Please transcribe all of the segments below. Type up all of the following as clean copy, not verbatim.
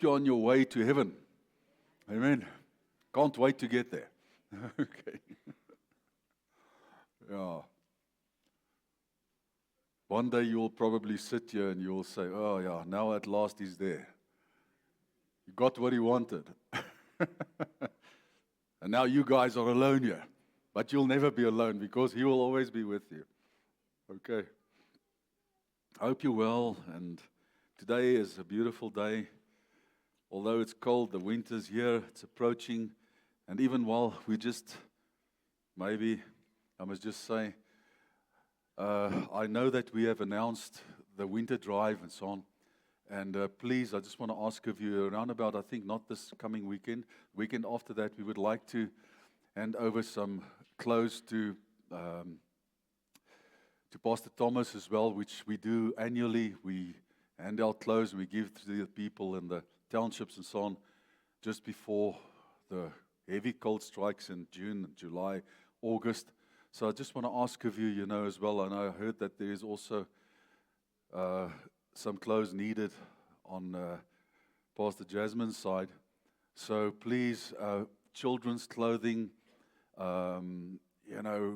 you're on your way to heaven. Amen. Can't wait to get there. Okay. Yeah. One day you will probably sit here and you will say, oh yeah, now at last he's there. He got what he wanted. And now you guys are alone here. But you'll never be alone because he will always be with you. Okay. I hope you're well, and today is a beautiful day. Although it's cold, the winter's here, it's approaching, and even while we just, maybe, I must just say, I know that we have announced the winter drive and so on, and please, I just want to ask of you, around about, I think not this coming weekend after that, we would like to hand over some clothes to Pastor Thomas as well, which we do annually. We hand out clothes, we give to the people in the townships and so on, just before the heavy cold strikes in June, July, August. So I just want to ask of you, as well, and I heard that there is also some clothes needed on Pastor Jasmine's side. So please, children's clothing,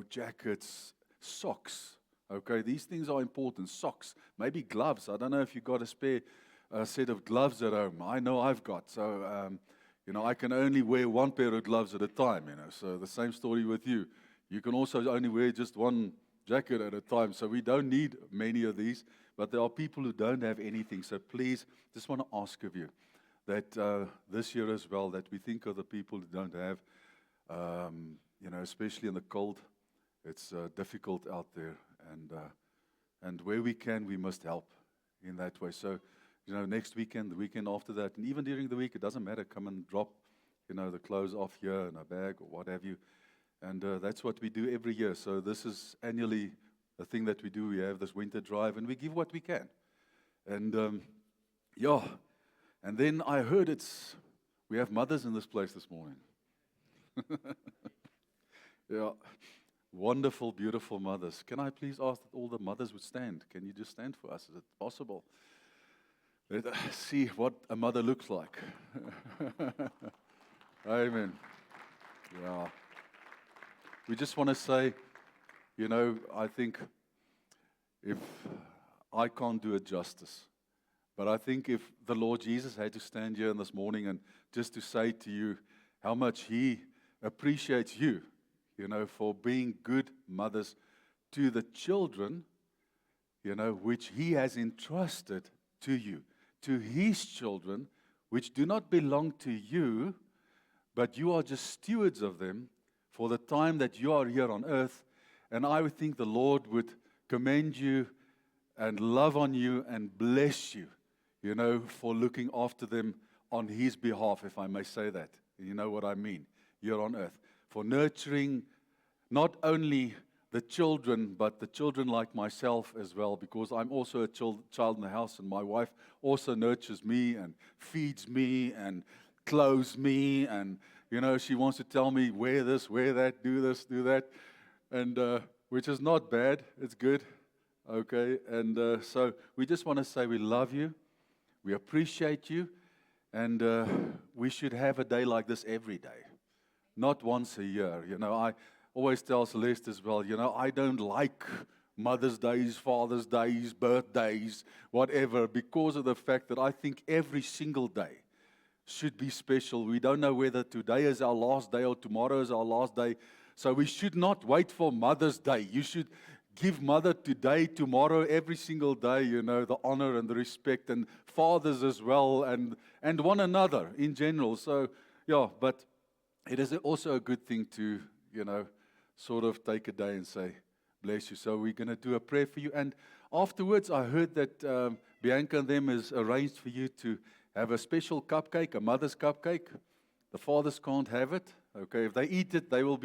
jackets, socks. Okay, these things are important. Socks, maybe gloves. I don't know if you got a spare set of gloves at home. I know I've got. So, I can only wear one pair of gloves at a time, So the same story with you. You can also only wear just one jacket at a time. So we don't need many of these. But there are people who don't have anything. So please, just want to ask of you that this year as well, that we think of the people who don't have, especially in the cold. It's difficult out there. And where we can, we must help in that way. So, next weekend, the weekend after that, and even during the week, it doesn't matter. Come and drop, the clothes off here in a bag or what have you. And that's what we do every year. So this is annually a thing that we do. We have this winter drive, and we give what we can. And, and then I heard we have mothers in this place this morning. Yeah. Wonderful, beautiful mothers. Can I please ask that all the mothers would stand? Can you just stand for us? Is it possible? Let us see what a mother looks like. Amen. Yeah. We just want to say, I think if I can't do it justice, but I think if the Lord Jesus had to stand here this morning and just to say to you how much He appreciates you, for being good mothers to the children, which He has entrusted to you, to His children, which do not belong to you, but you are just stewards of them for the time that you are here on earth. And I would think the Lord would commend you and love on you and bless you, for looking after them on His behalf, if I may say that. You know what I mean, here on earth. For nurturing not only the children, but the children like myself as well, because I'm also a child in the house, and my wife also nurtures me and feeds me and clothes me, and, she wants to tell me, wear this, wear that, do this, do that, and which is not bad, it's good, okay, and so we just want to say we love you, we appreciate you, and we should have a day like this every day. Not once a year, I always tell Celeste as well, I don't like Mother's Days, Father's Days, birthdays, whatever, because of the fact that I think every single day should be special. We don't know whether today is our last day or tomorrow is our last day, so we should not wait for Mother's Day. You should give Mother today, tomorrow, every single day, the honor and the respect, and fathers as well, and one another in general. So, but it is also a good thing to, sort of take a day and say, bless you. So we're going to do a prayer for you. And afterwards, I heard that Bianca and them has arranged for you to have a special cupcake, a mother's cupcake. The fathers can't have it. Okay, if they eat it, they will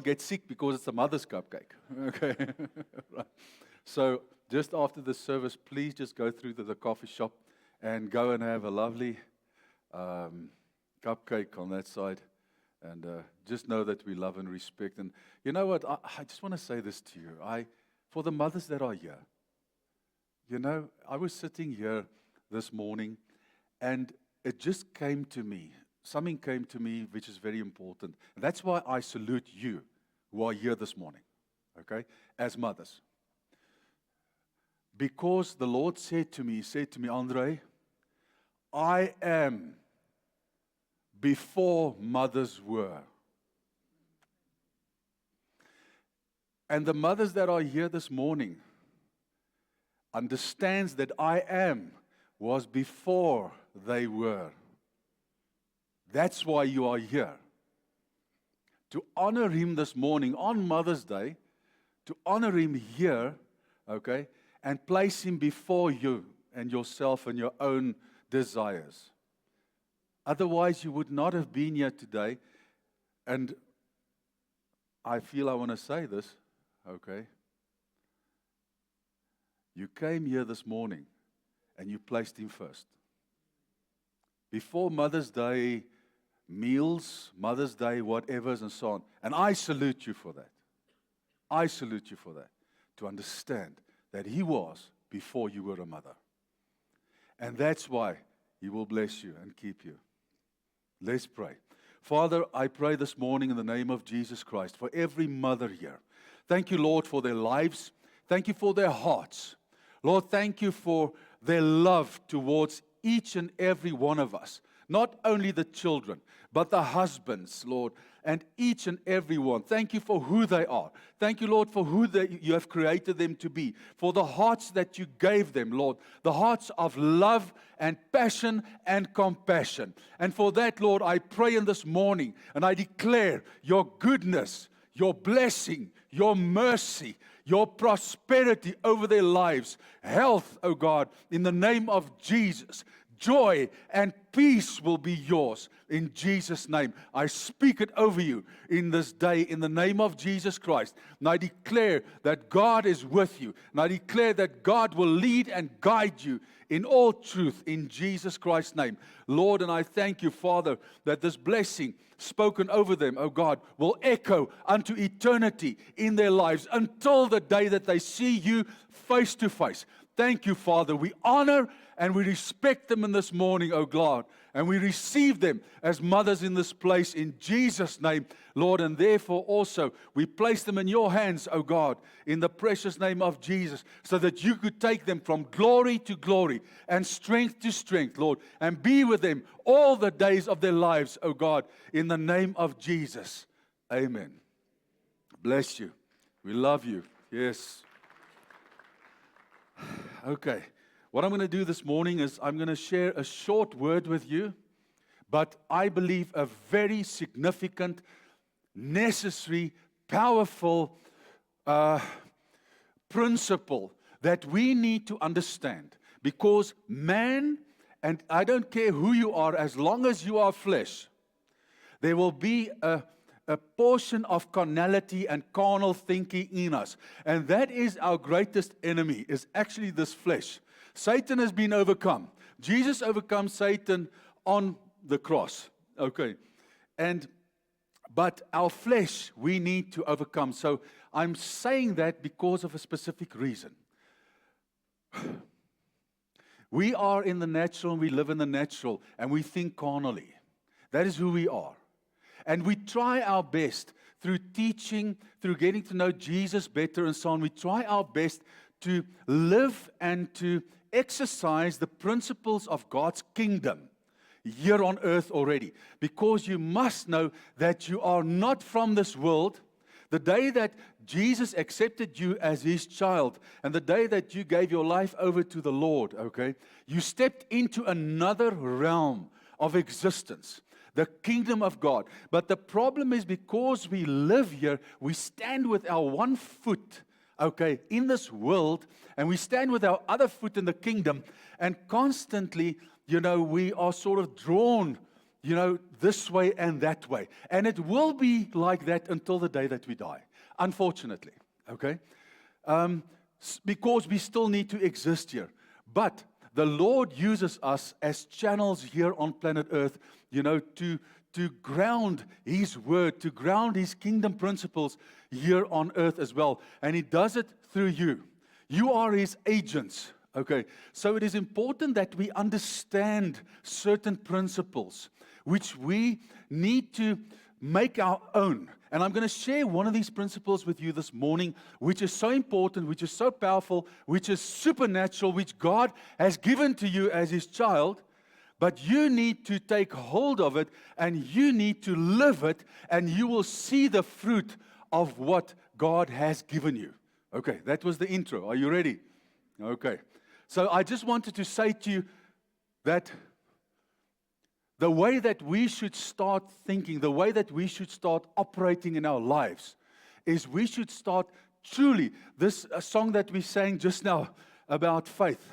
get sick because it's a mother's cupcake. Okay, right. So just after the service, please just go through to the coffee shop and go and have a lovely cupcake on that side. And just know that we love and respect. And you know what? I just want to say this to you. For the mothers that are here, I was sitting here this morning, and it just came to me. Something came to me which is very important. And that's why I salute you who are here this morning, okay, as mothers. Because the Lord said to me, He said to me, Andre, I am before mothers were. And the mothers that are here this morning understands that I am was before they were. That's why you are here. To honor Him this morning on Mother's Day, to honor Him here, okay, and place Him before you and yourself and your own desires. Otherwise, you would not have been here today. And I feel I want to say this, okay? You came here this morning and you placed Him first. Before Mother's Day meals, Mother's Day whatevers and so on. And I salute you for that. I salute you for that. To understand that He was before you were a mother. And that's why He will bless you and keep you. Let's pray. Father, I pray this morning in the name of Jesus Christ for every mother here. Thank you, Lord, for their lives. Thank you for their hearts. Lord, thank you for their love towards each and every one of us. Not only the children, but the husbands, Lord, and each and every one. Thank you for who they are. Thank you, Lord, for who you have created them to be. For the hearts that you gave them, Lord. The hearts of love and passion and compassion. And for that, Lord, I pray in this morning and I declare your goodness, your blessing, your mercy, your prosperity over their lives. Health, oh God, in the name of Jesus. Joy and peace will be yours in Jesus' name. I speak it over you in this day in the name of Jesus Christ. And I declare that God is with you. And I declare that God will lead and guide you in all truth in Jesus Christ's name. Lord, and I thank you, Father, that this blessing spoken over them, oh God, will echo unto eternity in their lives until the day that they see you face to face. Thank you, Father. We honor and we respect them in this morning, oh God. And we receive them as mothers in this place in Jesus' name, Lord. And therefore also we place them in your hands, oh God, in the precious name of Jesus, so that you could take them from glory to glory and strength to strength, Lord, and be with them all the days of their lives, oh God, in the name of Jesus. Amen. Bless you. We love you. Yes. Okay. What I'm going to do this morning is I'm going to share a short word with you, but I believe a very significant, necessary, powerful principle that we need to understand. Because man, and I don't care who you are, as long as you are flesh, there will be a portion of carnality and carnal thinking in us. And that is our greatest enemy, is actually this flesh. Satan has been overcome. Jesus overcome Satan on the cross. Okay. But our flesh, we need to overcome. So I'm saying that because of a specific reason. We are in the natural, we live in the natural, and we think carnally. That is who we are. And we try our best through teaching, through getting to know Jesus better and so on. We try our best to live and to exercise the principles of God's kingdom here on earth already. Because you must know that you are not from this world. The day that Jesus accepted you as His child, and the day that you gave your life over to the Lord, okay, you stepped into another realm of existence, the kingdom of God. But the problem is, because we live here, we stand with our one foot, okay, in this world, and we stand with our other foot in the kingdom, and constantly, we are sort of drawn, this way and that way. And it will be like that until the day that we die, unfortunately, okay? Because we still need to exist here. But the Lord uses us as channels here on planet Earth, to ground His word, to ground His kingdom principles here on earth as well. And He does it through you. You are His agents, Okay, so it is important that we understand certain principles which we need to make our own. And I'm going to share one of these principles with you this morning, which is so important, which is so powerful, which is supernatural, which God has given to you as His child. But you need to take hold of it, and you need to live it, and you will see the fruit of what God has given you. Okay, that was the intro. Are you ready? Okay. So I just wanted to say to you that the way that we should start thinking, the way that we should start operating in our lives, is we should start truly, this song that we sang just now about faith,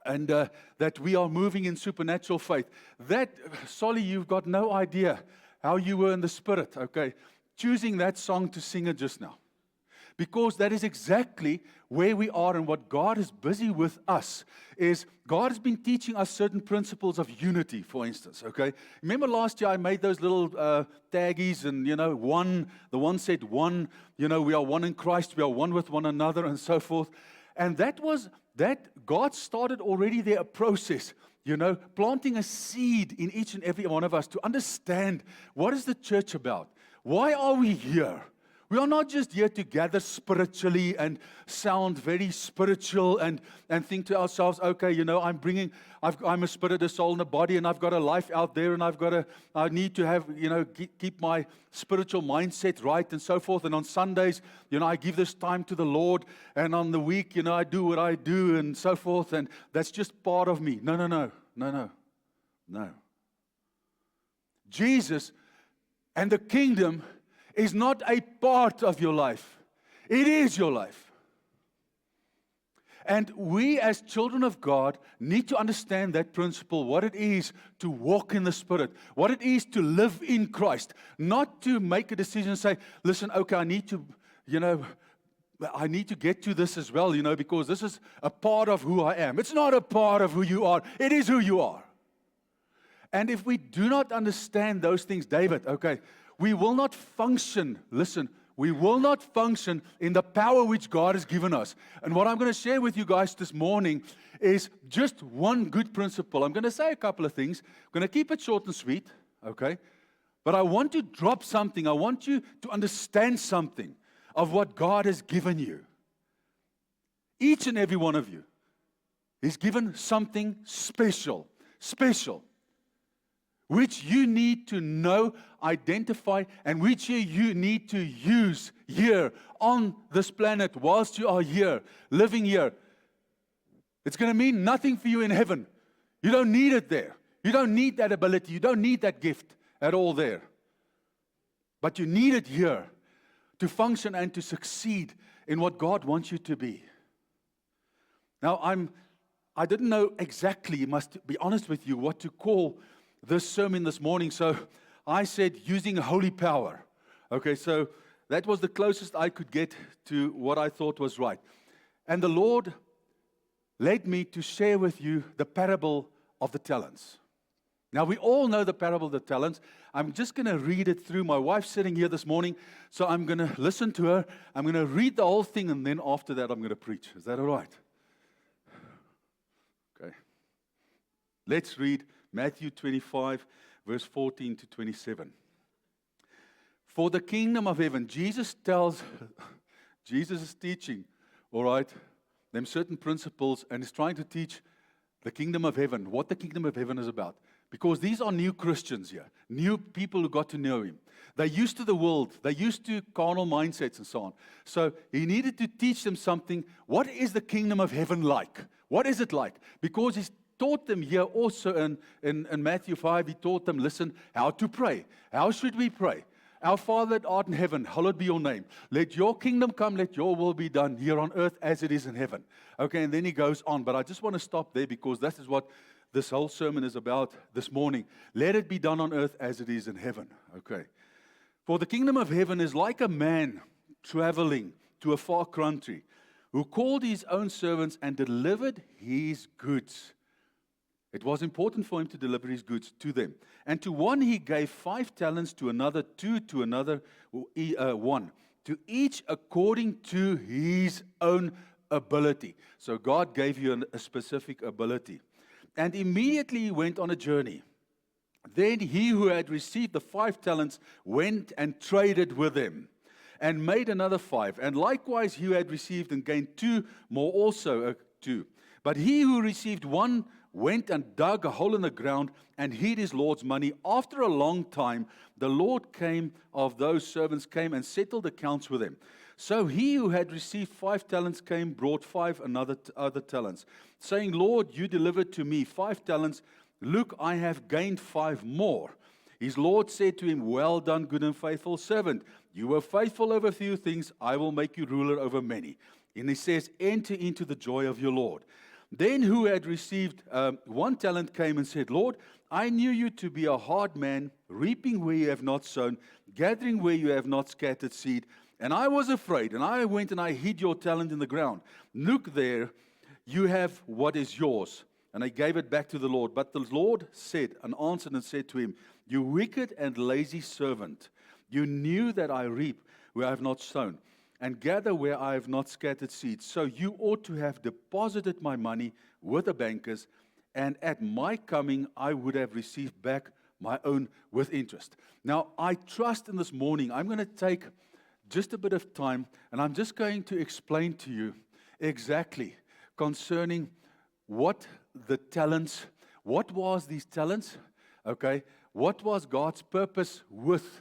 and that we are moving in supernatural faith. That, Solly, you've got no idea how you were in the Spirit, okay, choosing that song to sing it just now. Because that is exactly where we are, and what God is busy with us is God has been teaching us certain principles of unity, for instance, okay? Remember last year I made those little taggies, and, the one said one, we are one in Christ, we are one with one another, and so forth. And that God started already there a process, planting a seed in each and every one of us to understand what is the church about? Why are we here? We are not just here to gather spiritually and sound very spiritual and think to ourselves, okay, I'm a spirit, a soul, and a body, and I've got a life out there, and I need to have, keep my spiritual mindset right and so forth. And on Sundays, I give this time to the Lord, and on the week, I do what I do and so forth, and that's just part of me. No. Jesus and the kingdom is not a part of your life. It is your life. And we as children of God need to understand that principle, what it is to walk in the Spirit, what it is to live in Christ, not to make a decision and say, listen, okay, I need to get to this as well, because this is a part of who I am. It's not a part of who you are. It is who you are. And if we do not understand those things, David, okay, we will not function, we will not function in the power which God has given us. And what I'm going to share with you guys this morning is just one good principle. I'm going to say a couple of things. I'm going to keep it short and sweet, okay? But I want to drop something. I want you to understand something of what God has given you. Each and every one of you is given something special, which you need to know, identify, and which you need to use here on this planet whilst you are here, living here. It's going to mean nothing for you in heaven. You don't need it there. You don't need that ability. You don't need that gift at all there. But you need it here to function and to succeed in what God wants you to be. Now, I didn't know exactly, must be honest with you, what to call this sermon this morning, so I said using holy power. Okay, so that was the closest I could get to what I thought was right. And the Lord led me to share with you the parable of the talents. Now, we all know the parable of the talents. I'm just going to read it through. My wife's sitting here this morning, so I'm going to listen to her. I'm going to read the whole thing, and then after that, I'm going to preach. Is that all right? Okay. Let's read Matthew 25, verse 14 to 27. For the kingdom of heaven, Jesus is teaching, all right, them certain principles, and is trying to teach the kingdom of heaven, what the kingdom of heaven is about. Because these are new Christians here, new people who got to know Him. They're used to the world, they're used to carnal mindsets and so on. So He needed to teach them something. What is the kingdom of heaven like? What is it like? Because He's taught them here also in Matthew 5, He taught them, listen, how to pray. How should we pray? Our Father that art in heaven, hallowed be your name. Let your kingdom come, let your will be done here on earth as it is in heaven. Okay, and then He goes on. But I just want to stop there because that is what this whole sermon is about this morning. Let it be done on earth as it is in heaven. Okay. For the kingdom of heaven is like a man traveling to a far country who called his own servants and delivered his goods. It was important for him to deliver his goods to them. And to one he gave 5 talents, to another 2, to another 1. To each according to his own ability. So God gave you a specific ability. And immediately he went on a journey. Then he who had received the 5 talents went and traded with them, and made another 5. And likewise he who had received and gained 2 more also 2. But he who received 1 went and dug a hole in the ground and hid his Lord's money. After a long time, the Lord of those servants came and settled accounts with them. So he who had received 5 talents came, brought 5 other talents, saying, Lord, you delivered to me 5 talents. Look, I have gained 5 more. His Lord said to him, well done, good and faithful servant. You were faithful over a few things. I will make you ruler over many. And he says, enter into the joy of your Lord. Then who had received 1 talent came and said, Lord, I knew you to be a hard man, reaping where you have not sown, gathering where you have not scattered seed. And I was afraid, and I went and I hid your talent in the ground. Look there, you have what is yours. And I gave it back to the Lord. But the Lord said and answered and said to him, you wicked and lazy servant, you knew that I reap where I have not sown, and gather where I have not scattered seed. So you ought to have deposited my money with the bankers, and at my coming I would have received back my own with interest. Now, I trust in this morning, I'm going to take just a bit of time, and I'm just going to explain to you exactly concerning what the talents, what was these talents, okay? What was God's purpose with,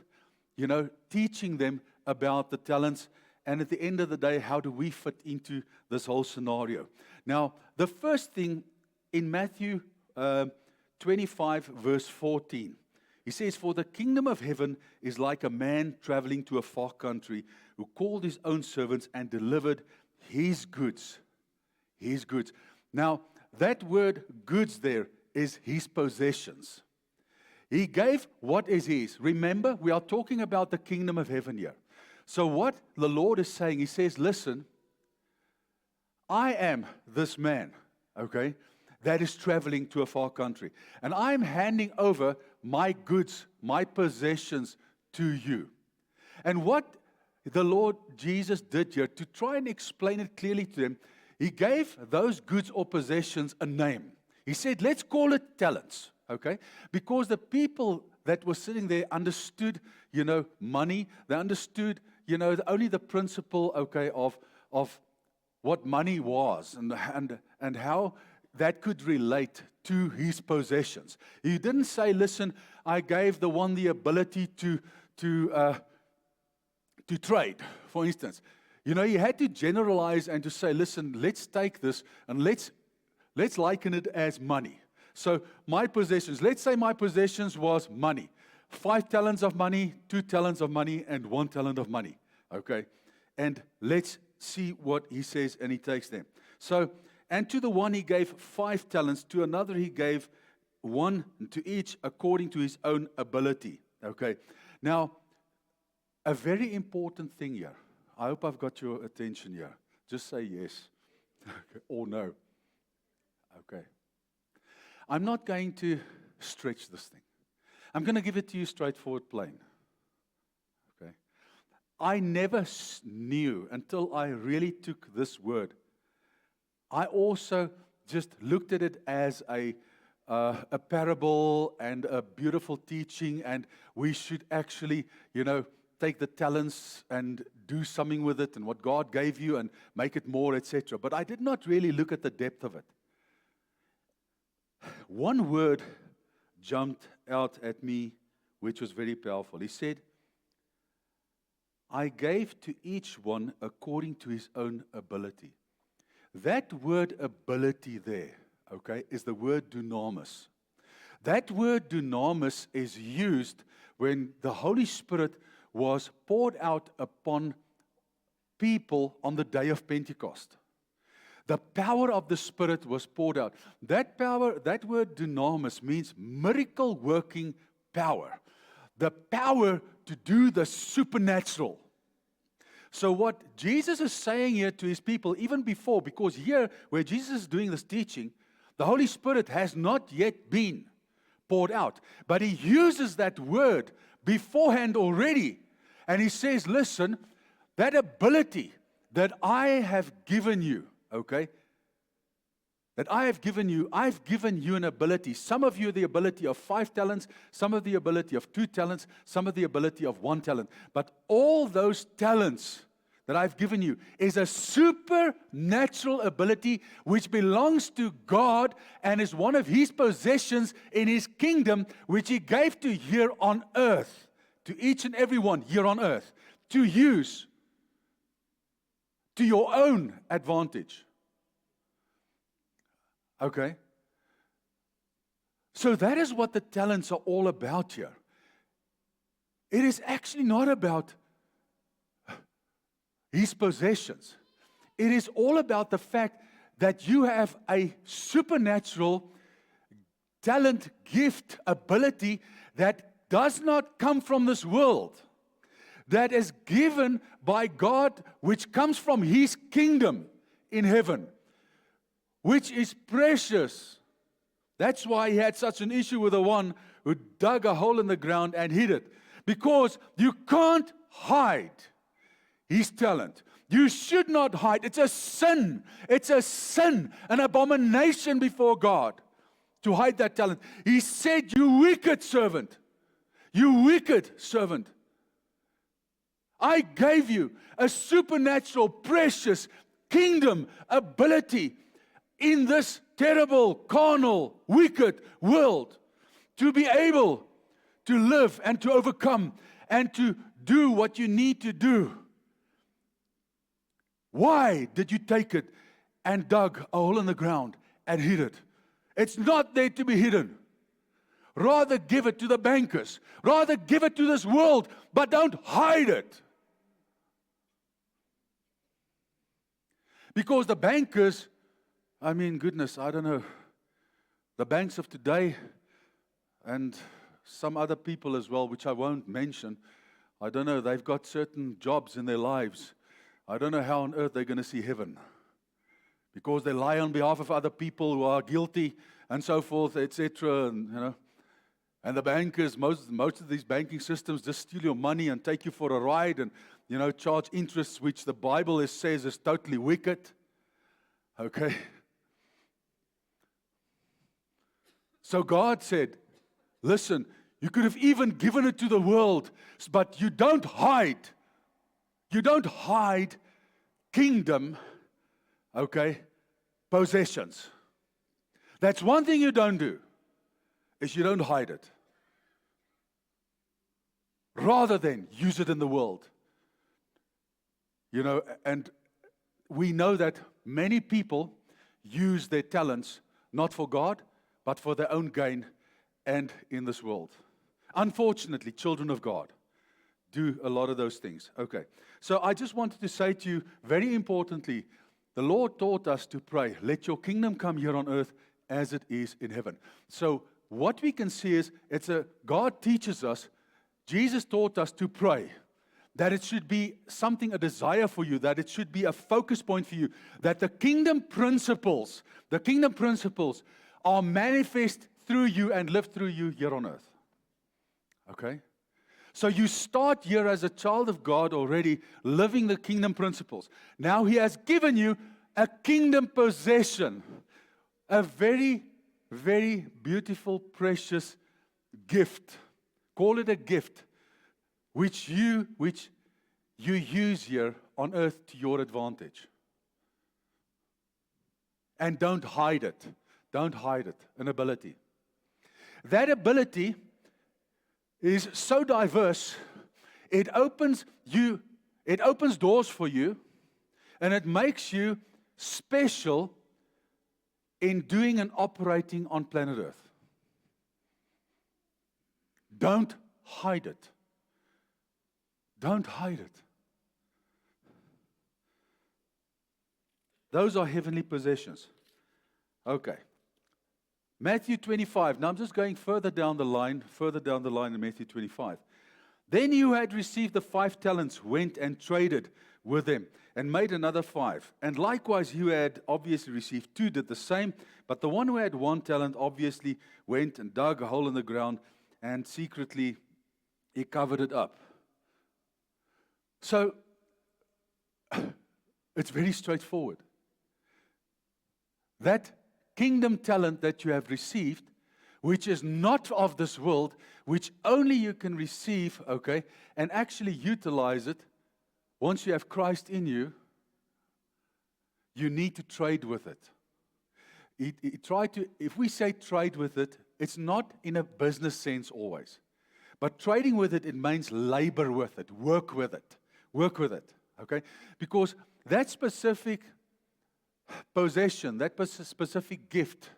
teaching them about the talents? And at the end of the day, how do we fit into this whole scenario? Now, the first thing in Matthew 25, verse 14, he says, for the kingdom of heaven is like a man traveling to a far country who called his own servants and delivered his goods. His goods. Now, that word goods there is his possessions. He gave what is his. Remember, we are talking about the kingdom of heaven here. So what the Lord is saying, he says, listen, I am this man, okay, that is traveling to a far country. And I'm handing over my goods, my possessions to you. And what the Lord Jesus did here, to try and explain it clearly to them, he gave those goods or possessions a name. He said, let's call it talents, okay? Because the people that were sitting there understood, money. They understood, only the principle, okay, of what money was and how that could relate to his possessions. He didn't say, listen, I gave the one the ability to trade, for instance. He had to generalize and to say, listen, let's take this and let's liken it as money. So my possessions, let's say my possessions was money. 5 talents of money, 2 talents of money, and 1 talent of money. Okay? And let's see what he says, and he takes them. So, and to the one he gave 5 talents, to another he gave 1, to each according to his own ability. Okay? Now, a very important thing here. I hope I've got your attention here. Just say yes or no. Okay. I'm not going to stretch this thing. I'm going to give it to you straightforward, plain. Okay. I never knew until I really took this word. I also just looked at it as a parable and a beautiful teaching, and we should actually, take the talents and do something with it and what God gave you and make it more, etc. But I did not really look at the depth of it. One word jumped out at me, which was very powerful. He said, I gave to each one according to his own ability. That word ability there, okay, is the word dunamis. That word dunamis is used when the Holy Spirit was poured out upon people on the day of Pentecost. The power of the Spirit was poured out. That power, that word dunamis means miracle working power. The power to do the supernatural. So what Jesus is saying here to his people, even before, because here where Jesus is doing this teaching, the Holy Spirit has not yet been poured out. But he uses that word beforehand already. And he says, listen, that ability that I have given you, okay? That I've given you an ability. Some of you the ability of 5 talents, some of the ability of 2 talents, some of the ability of 1 talent. But all those talents that I've given you is a supernatural ability which belongs to God and is one of His possessions in His kingdom, which He gave to here on earth, to each and every one here on earth, to use to your own advantage. Okay? So that is what the talents are all about here. It is actually not about His possessions. It is all about the fact that you have a supernatural talent, gift, ability that does not come from this world, that is given by God, which comes from His kingdom in heaven, which is precious. That's why He had such an issue with the one who dug a hole in the ground and hid it. Because you can't hide His talent. You should not hide. It's a sin. It's a sin, an abomination before God to hide that talent. He said, you wicked servant. You wicked servant. I gave you a supernatural, precious kingdom ability in this terrible, carnal, wicked world to be able to live and to overcome and to do what you need to do. Why did you take it and dug a hole in the ground and hid it? It's not there to be hidden. Rather give it to the bankers. Rather give it to this world, but don't hide it. Because the bankers, I mean, goodness, I don't know. The banks of today and some other people as well, which I won't mention, I don't know, they've got certain jobs in their lives. I don't know how on earth they're going to see heaven. Because they lie on behalf of other people who are guilty and so forth, etc. And the bankers, most of these banking systems just steal your money and take you for a ride and, charge interests, which the Bible says is totally wicked. Okay? So God said, listen, you could have even given it to the world, but you don't hide. You don't hide kingdom, okay, possessions. That's one thing you don't do, is you don't hide it. Rather than use it in the world. And we know that many people use their talents not for God, but for their own gain and in this world. Unfortunately, children of God do a lot of those things. Okay, so I just wanted to say to you, very importantly, the Lord taught us to pray, let your kingdom come here on earth as it is in heaven. So what we can see is, God teaches us, Jesus taught us to pray, that it should be something, a desire for you, that it should be a focus point for you, that the kingdom principles are manifest through you and live through you here on earth. Okay? So you start here as a child of God already, living the kingdom principles. Now He has given you a kingdom possession, a very, very beautiful, precious gift. Call it a gift, which you use here on earth to your advantage. And don't hide it. Don't hide it, an ability. That ability is so diverse, it opens doors for you, and it makes you special in doing and operating on planet Earth. Don't hide it. Don't hide it. Those are heavenly possessions. Okay. Matthew 25. Now I'm just going further down the line in Matthew 25. Then he who had received the 5 talents went and traded with them and made another 5. And likewise he who had obviously received 2 did the same. But the one who had 1 talent obviously went and dug a hole in the ground and secretly he covered it up. So it's very straightforward. that kingdom talent that you have received, which is not of this world, which only you can receive, okay, and actually utilize it. Once you have Christ in you, you need to trade with it. If we say trade with it, it's not in a business sense always. But trading with it, it means labor with it, work with it, okay? Because that specific possession, that specific gift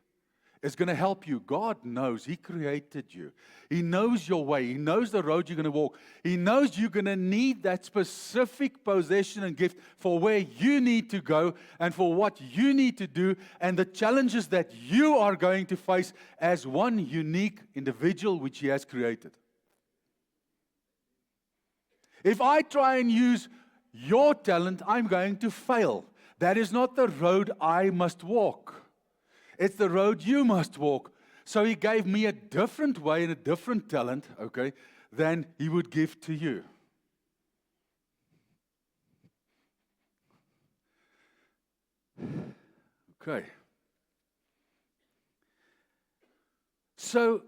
is going to help you. God knows. He created you. He knows your way. He knows the road you're going to walk. He knows you're going to need that specific possession and gift for where you need to go and for what you need to do and the challenges that you are going to face as one unique individual which He has created. If I try and use your talent, I'm going to fail. That is not the road I must walk. It's the road you must walk. So He gave me a different way and a different talent, okay, than He would give to you. Okay. So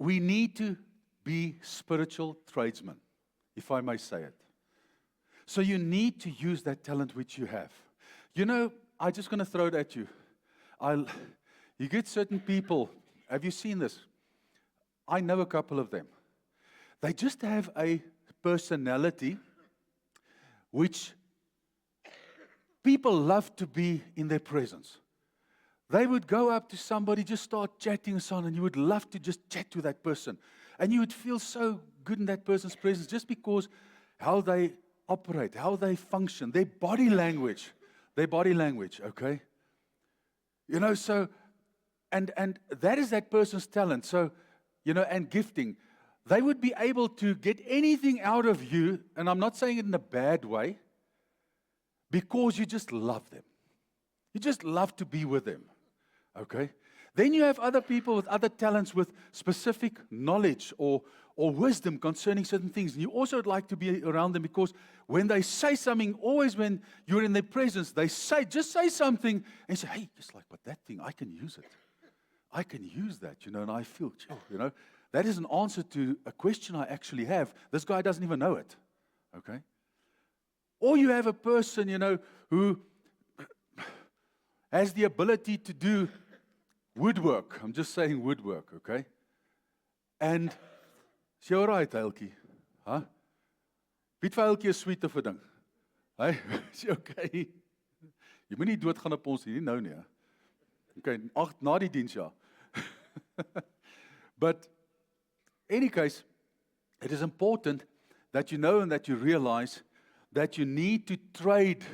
we need to be spiritual tradesmen, if I may say it. So you need to use that talent which you have. You know, I'm just going to throw it at you. You get certain people, have you seen this? I know a couple of them. They just have a personality which people love to be in their presence. They would go up to somebody, just start chatting and so on, and you would love to just chat to that person. And you would feel so good in that person's presence just because how they operate, how they function, their body language, okay? You know, so, and that is that person's talent. So, you know, and gifting. They would be able to get anything out of you, and I'm not saying it in a bad way, because you just love them. You just love to be with them, okay? Then you have other people with other talents with specific knowledge or wisdom concerning certain things. And you also would like to be around them because when they say something, always when you're in their presence, they just say something and you say, hey, just like, but that thing, I can use it. I can use that, you know, and I feel, you know, that is an answer to a question I actually have. This guy doesn't even know it, okay? Or you have a person, you know, who has the ability to do woodwork. I'm just saying woodwork, okay? And is jy alright, Heiltjie? Huh? Piet vir Heiltjie 'n sweet of 'n ding. Hey, is jy okay? Jy moenie doodgaan op ons hier nie nou nie, hè? Okay, na die diens ja. But in any case, it is important that you know and that you realize that you need to trade,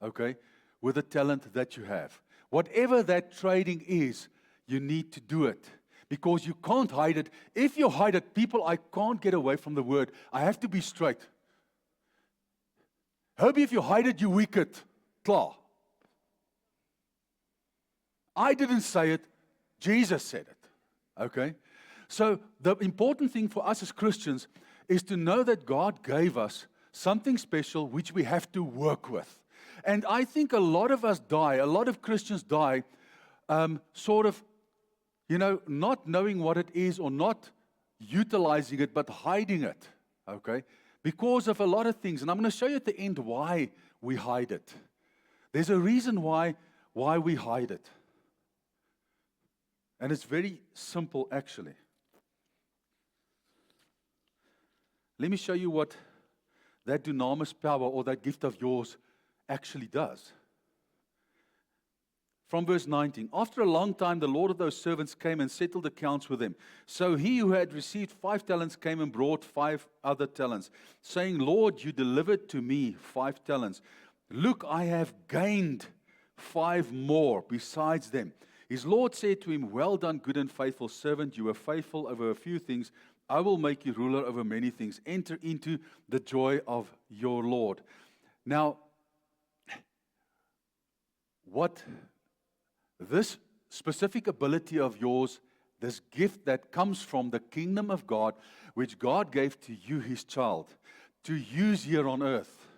okay, with the talent that you have. Whatever that trading is, you need to do it. Because you can't hide it. If you hide it, people, I can't get away from the word. I have to be straight. Herbie, if you hide it, you wicked. Klaar. I didn't say it. Jesus said it. Okay? So the important thing for us as Christians is to know that God gave us something special which we have to work with. And I think a lot of us die, a lot of Christians die, sort of, you know, not knowing what it is or not utilizing it, but hiding it, okay, because of a lot of things. And I'm going to show you at the end why we hide it. There's a reason why we hide it. And it's very simple, actually. Let me show you what that dunamis power or that gift of yours actually does. From verse 19, after a long time, the Lord of those servants came and settled accounts with them. So he who had received 5 talents came and brought 5 other talents, saying, Lord, you delivered to me 5 talents. Look, I have gained 5 more besides them. His Lord said to him, well done, good and faithful servant. You were faithful over a few things. I will make you ruler over many things. Enter into the joy of your Lord. Now, what this specific ability of yours, this gift that comes from the kingdom of God, which God gave to you, His child, to use here on earth.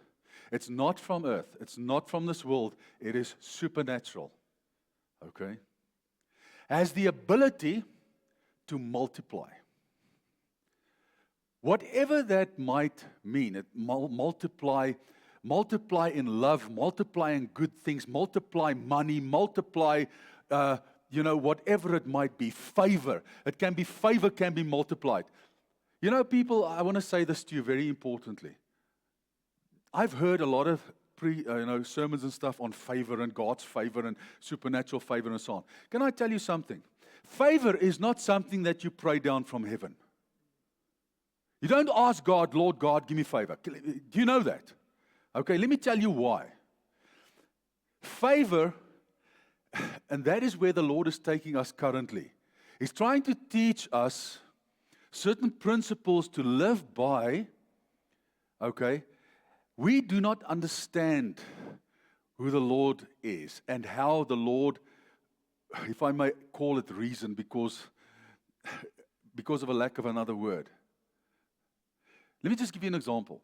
It's not from earth. It's not from this world. It is supernatural. okay, has the ability to multiply. Whatever that might mean, it multiply in love, multiply in good things, multiply money, multiply, whatever it might be, favor. Favor can be multiplied. You know, people, I want to say this to you very importantly. I've heard a lot of sermons and stuff on favor and God's favor and supernatural favor and so on. Can I tell you something? Favor is not something that you pray down from heaven. You don't ask God, Lord God, give me favor. Do you know that? Okay, let me tell you why. Favor, and that is where the Lord is taking us currently. He's trying to teach us certain principles to live by, okay? We do not understand who the Lord is and how the Lord, if I may call it reason, because of a lack of another word. Let me just give you an example.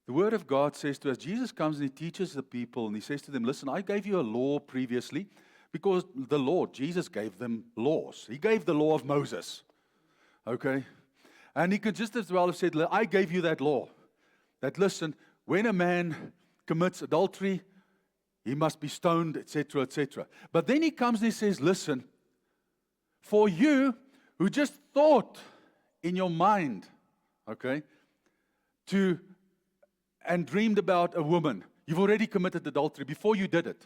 The Word of God says to us, Jesus comes and He teaches the people and He says to them, listen, I gave you a law previously because the Lord, Jesus gave them laws. He gave the law of Moses. Okay? And He could just as well have said, I gave you that law. That listen, when a man commits adultery, he must be stoned, etc., etc. But then He comes and He says, listen, for you who just thought in your mind, okay, and dreamed about a woman, you've already committed adultery before you did it.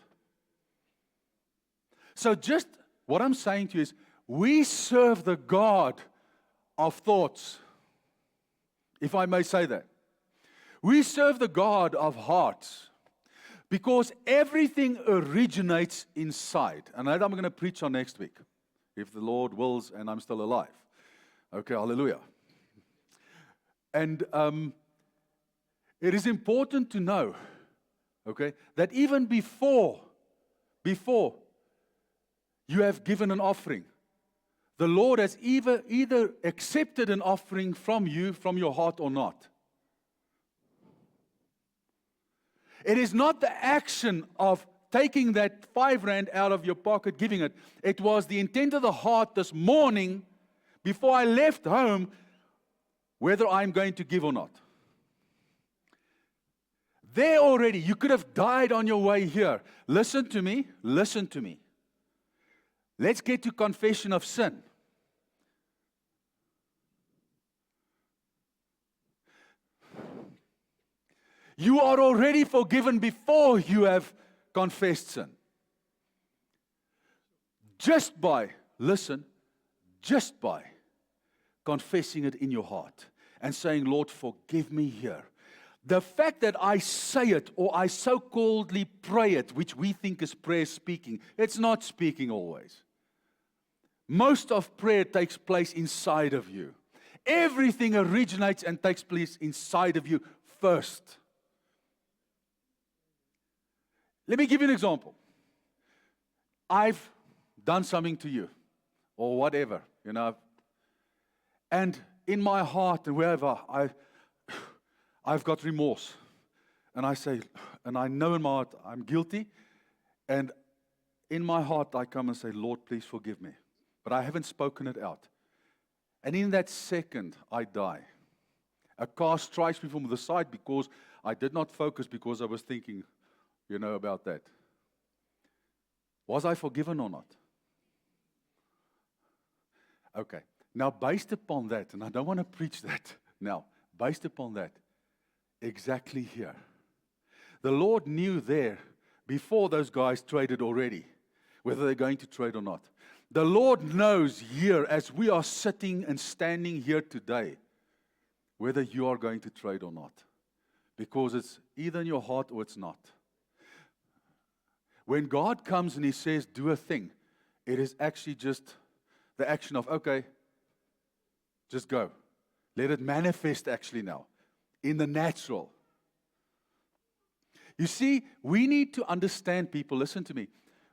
So just what I'm saying to you is, we serve the God of thoughts, if I may say that. We serve the God of hearts because everything originates inside. And that I'm going to preach on next week, if the Lord wills and I'm still alive. Okay, hallelujah. And it is important to know, okay, that even before you have given an offering, the Lord has either accepted an offering from you, from your heart or not. It is not the action of taking that 5 rand out of your pocket, giving it. It was the intent of the heart this morning, before I left home, whether I'm going to give or not. There already, you could have died on your way here. Listen to me. Let's get to confession of sin. You are already forgiven before you have confessed sin. Just by confessing it in your heart and saying, Lord, forgive me here. The fact that I say it or I so-calledly pray it, which we think is prayer speaking, it's not speaking always. Most of prayer takes place inside of you. Everything originates and takes place inside of you first. Let me give you an example. I've done something to you or whatever, and in my heart and wherever I've got remorse. And I say, and I know in my heart I'm guilty. And in my heart I come and say, Lord, please forgive me. But I haven't spoken it out. And in that second, I die. A car strikes me from the side because I did not focus because I was thinking, about that. Was I forgiven or not? Okay. Now, based upon that, and I don't want to preach that now, based upon that, exactly here. The Lord knew there, before those guys traded already, whether they're going to trade or not. The Lord knows here, as we are sitting and standing here today, whether you are going to trade or not. Because it's either in your heart or it's not. When God comes and He says, do a thing, it is actually just the action of, okay, just go. Let it manifest actually now, in the natural. You see, we need to understand, people, listen to me.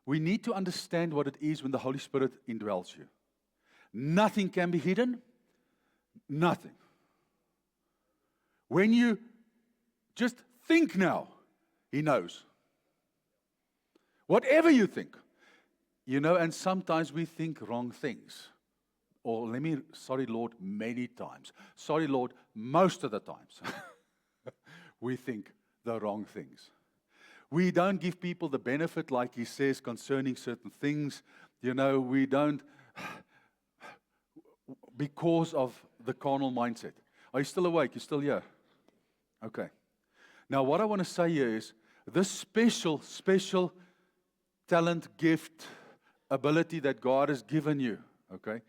We need to understand what it is when the Holy Spirit indwells you. Nothing can be hidden. Nothing. When you just think now, He knows. Whatever you think. And sometimes we think wrong things. Or sorry Lord, many times. Sorry Lord, most of the times. We think the wrong things. We don't give people the benefit, like he says, concerning certain things. We don't, because of the carnal mindset. Are you still awake? You still here? Okay. Now, what I want to say here is, this special talent, gift, ability that God has given you, okay,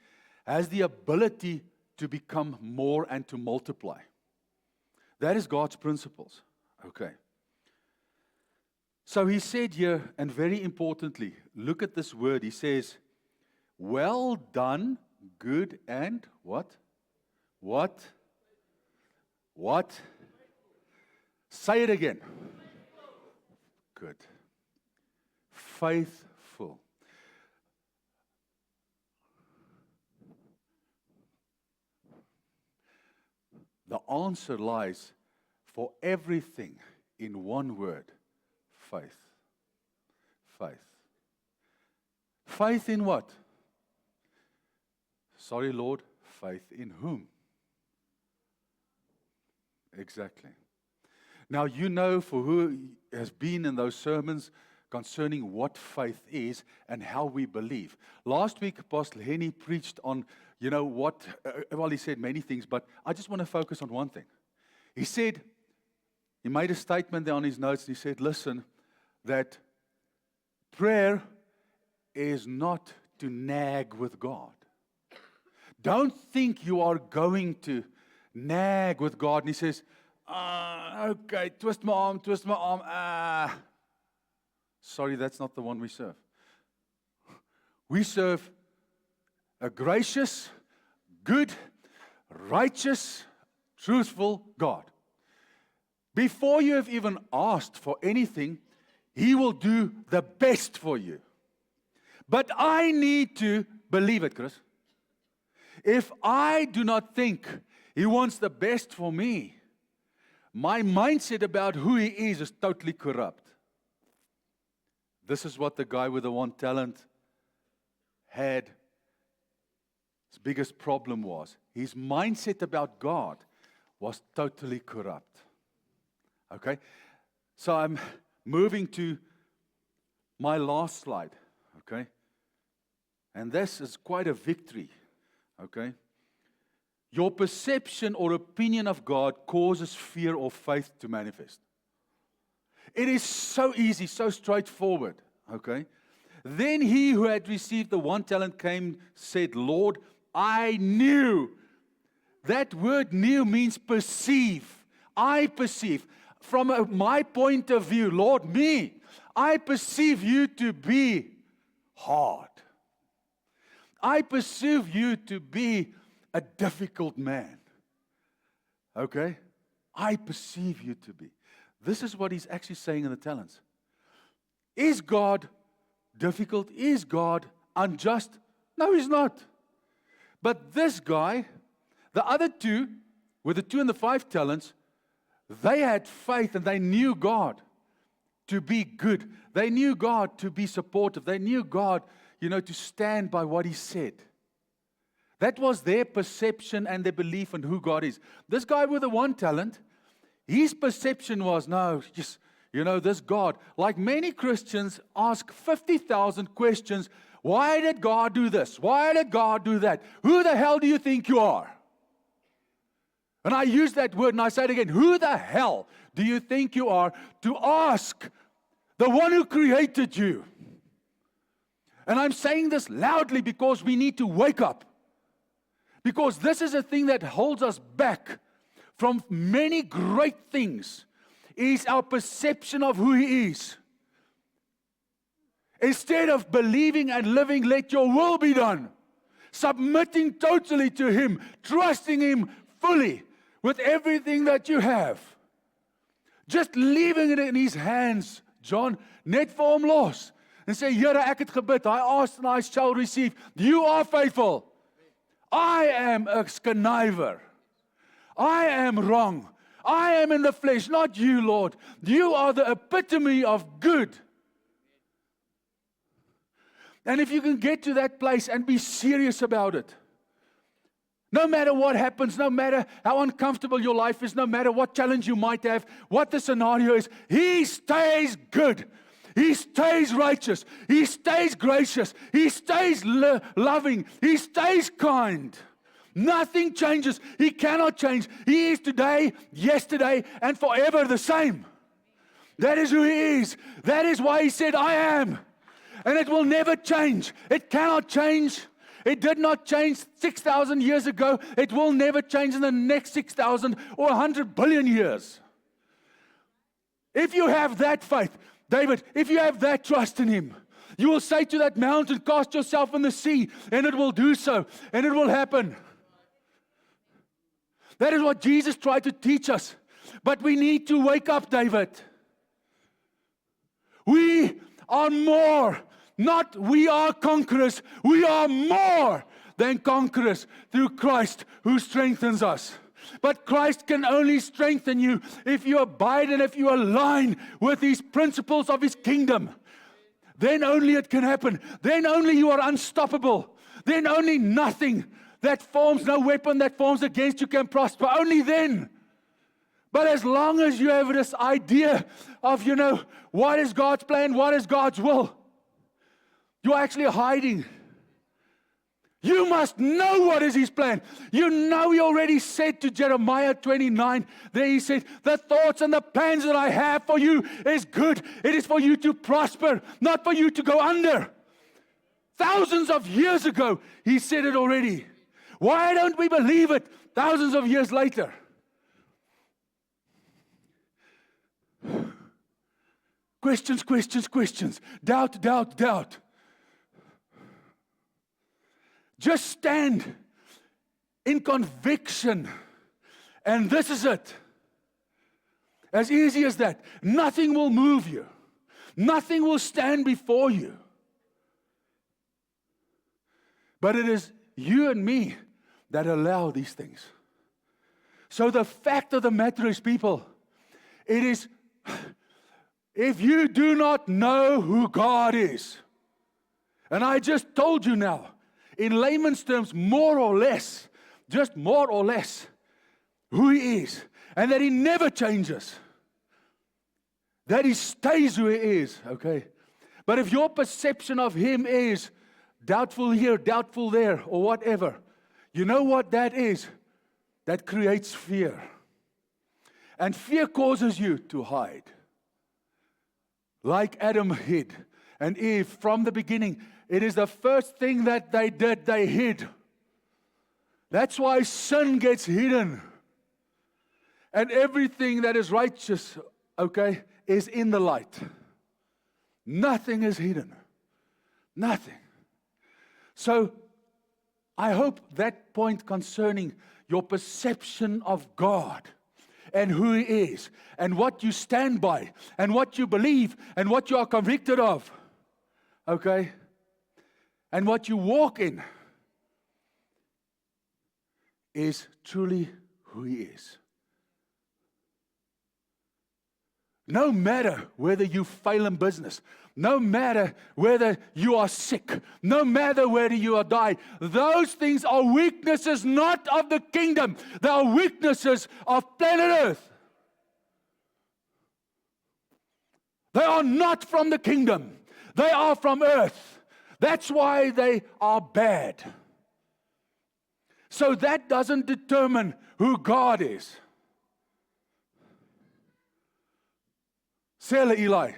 has the ability to become more and to multiply. That is God's principles, okay. So he said here, and very importantly, look at this word. He says, well done, good and what? What? Say it again. Good. Faithful. The answer lies for everything in one word. Faith. Faith. Faith in what? Sorry, Lord. Faith in whom? Exactly. Now, for who has been in those sermons concerning what faith is and how we believe. Last week, Apostle Henny preached on, he said many things, but I just want to focus on one thing. He made a statement there on his notes, and he said, listen, that prayer is not to nag with God. Don't think you are going to nag with God. And he says, okay, twist my arm. Sorry, that's not the one we serve. We serve a gracious, good, righteous, truthful God. Before you have even asked for anything, He will do the best for you. But I need to believe it, Chris. If I do not think He wants the best for me, my mindset about who He is totally corrupt. This is what the guy with the one talent had. His biggest problem was his mindset about God was totally corrupt. Okay? So I'm moving to my last slide. Okay? And this is quite a victory. Okay? Your perception or opinion of God causes fear or faith to manifest. It is so easy, so straightforward. Okay? Then he who had received the one talent came, said, Lord, I knew. That word knew means perceive. I perceive. From my point of view, Lord, I perceive you to be hard. I perceive you to be a difficult man. Okay? I perceive you to be. This is what he's actually saying in the talents. Is God difficult? Is God unjust? No, He's not. But this guy, the other two, with the 2 and the 5 talents, they had faith and they knew God to be good. They knew God to be supportive. They knew God, to stand by what He said. That was their perception and their belief in who God is. This guy with the 1 talent, his perception was, this God. Like many Christians ask 50,000 questions. Why did God do this? Why did God do that? Who the hell do you think you are? And I use that word and I say it again. Who the hell do you think you are to ask the one who created you? And I'm saying this loudly because we need to wake up. Because this is a thing that holds us back from many great things, is our perception of who He is. Instead of believing and living, let your will be done. Submitting totally to Him, trusting Him fully with everything that you have. Just leaving it in His hands, John, net vir hom los. En sê, Here, ek het gebid, I asked and I shall receive. You are faithful. I am a conniver. I am wrong. I am in the flesh, not you, Lord. You are the epitome of good. And if you can get to that place and be serious about it, no matter what happens, no matter how uncomfortable your life is, no matter what challenge you might have, what the scenario is, He stays good. He stays righteous. He stays gracious. He stays loving. He stays kind. Nothing changes. He cannot change. He is today, yesterday, and forever the same. That is who He is. That is why He said, I am. And it will never change. It cannot change. It did not change 6,000 years ago. It will never change in the next 6,000 or 100 billion years. If you have that faith, David, if you have that trust in Him, you will say to that mountain, cast yourself in the sea, and it will do so, and it will happen. That is what Jesus tried to teach us. But we need to wake up, David. We are more. Not we are conquerors. We are more than conquerors through Christ who strengthens us. But Christ can only strengthen you if you abide and if you align with His principles of His kingdom. Then only it can happen. Then only you are unstoppable. Then only nothing that forms, no weapon that forms against you can prosper. Only then. But as long as you have this idea of, what is God's plan, what is God's will, you're actually hiding. You must know what is His plan. He already said to Jeremiah 29, there He said, the thoughts and the plans that I have for you is good. It is for you to prosper, not for you to go under. Thousands of years ago, He said it already. Why don't we believe it thousands of years later? Questions, questions, questions. Doubt, doubt, doubt. Just stand in conviction. And this is it. As easy as that. Nothing will move you. Nothing will stand before you. But it is you and me that allow these things. So the fact of the matter is, people, it is, if you do not know who God is, and I just told you now, in layman's terms, more or less, just more or less, who He is, and that He never changes, that He stays who He is, okay? But if your perception of Him is doubtful here, doubtful there, or whatever, you know what that is? That creates fear. And fear causes you to hide. Like Adam hid, and Eve, from the beginning, it is the first thing that they did, they hid. That's why sin gets hidden. And everything that is righteous, okay, is in the light. Nothing is hidden. Nothing. So, I hope that point concerning your perception of God and who He is and what you stand by and what you believe and what you are convicted of, okay, and what you walk in is truly who He is. No matter whether you fail in business, no matter whether you are sick, no matter whether you are dying, those things are weaknesses not of the kingdom. They are weaknesses of planet Earth. They are not from the kingdom. They are from earth. That's why they are bad. So that doesn't determine who God is. Say hello, Eli.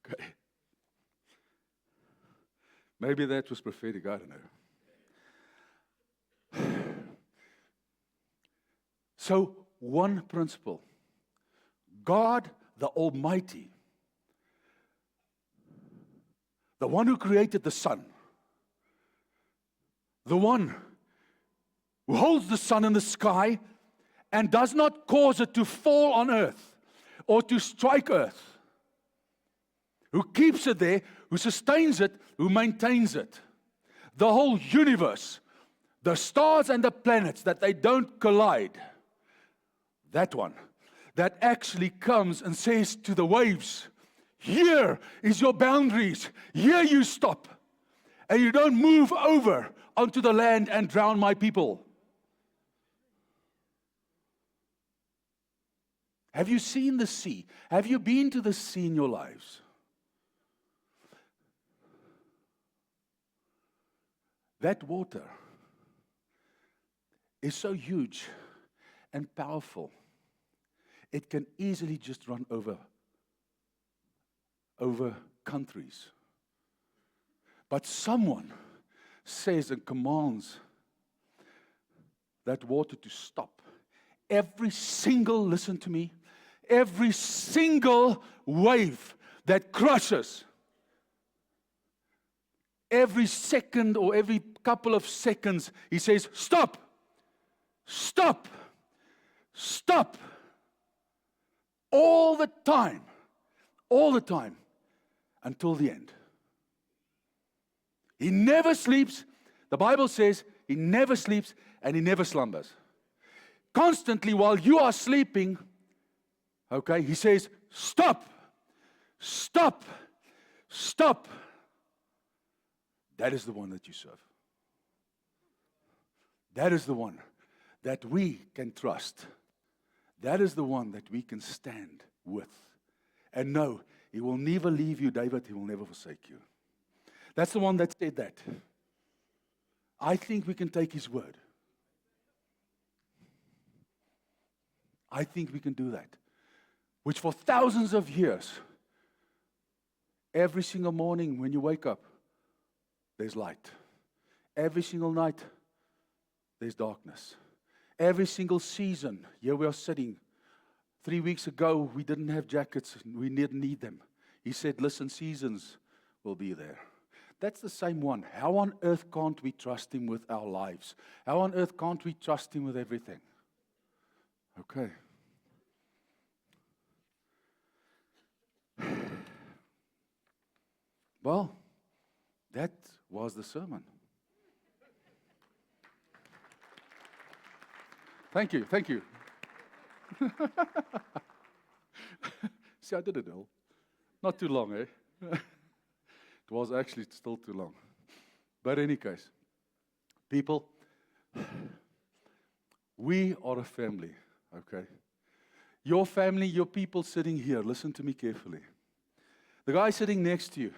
Okay. Maybe that was prophetic, I don't know. So, one principle. God, the Almighty, the one who created the sun, the one who holds the sun in the sky and does not cause it to fall on earth or to strike earth, who keeps it there, who sustains it, who maintains it. The whole universe, the stars and the planets, that they don't collide. That one, that actually comes and says to the waves, Here is your boundaries. Here you stop. And you don't move over onto the land and drown my people. Have you seen the sea? Have you been to the sea in your lives? That water is so huge and powerful. It can easily just run over countries. But someone says and commands that water to stop. Listen to me, every single wave that crushes, every second or every couple of seconds, he says, stop, stop, stop. All the time, until the end. He never sleeps. The Bible says he never sleeps and he never slumbers. Constantly while you are sleeping, okay, he says, stop, stop, stop. That is the one that you serve. That is the one that we can trust. That is the one that we can stand with. And know, he will never leave you, David, he will never forsake you. That's the one that said that. I think we can take his word. I think we can do that. Which for thousands of years, every single morning when you wake up, there's light. Every single night, there's darkness. Every single season, here we are sitting. 3 weeks ago, we didn't have jackets. We didn't need them. He said, listen, seasons will be there. That's the same one. How on earth can't we trust him with our lives? How on earth can't we trust him with everything? Okay. Well, that was the sermon. Thank you, thank you. See, I did it all. Not too long, eh? It was actually still too long. But in any case, people, we are a family, okay? Your family, your people sitting here, listen to me carefully. The guy sitting next to you,